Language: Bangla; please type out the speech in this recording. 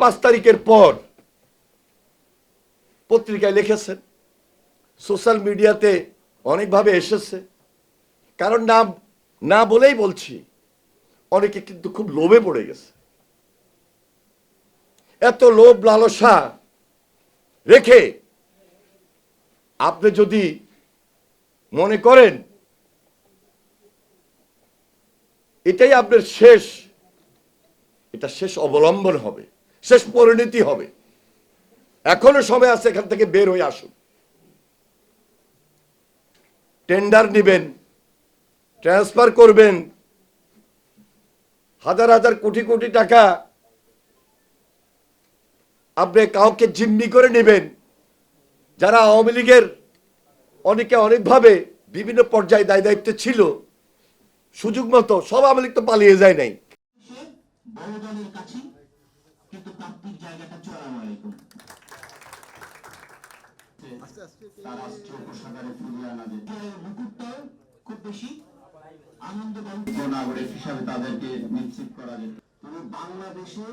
5 তারিখের পর পত্রিকায় লিখেছেন, সোশ্যাল মিডিয়াতে অনেকভাবে এসেছে। কারণ নাম না বলেই বলছি, অনেকে কিন্তু খুব লোভে পড়ে গেছে। এত লোভ লালসা রেখে আপনি যদি মনে করেন এটাই আপনার শেষ, এটা শেষ অবলম্বন হবে, শেষ পরিণতি হবে। এখনো সময় আছে, এখান থেকে বের হয়ে আসুন। টেন্ডার নেবেন, ট্রান্সফার করবেন, হাজার হাজার কোটি কোটি টাকা আপনি কাউকে জিম্মি করে নেবেন। যারা আওয়ামী লীগের অনেকে অনেকভাবে বিভিন্ন পর্যায়ে দায় দায়িত্বে ছিল, সুযোগ মতো সব আওয়ামী লীগ তো পালিয়ে যায় নাই। নাগরিক হিসাবে তাদেরকে নিশ্চিত করা যেত। বাংলাদেশে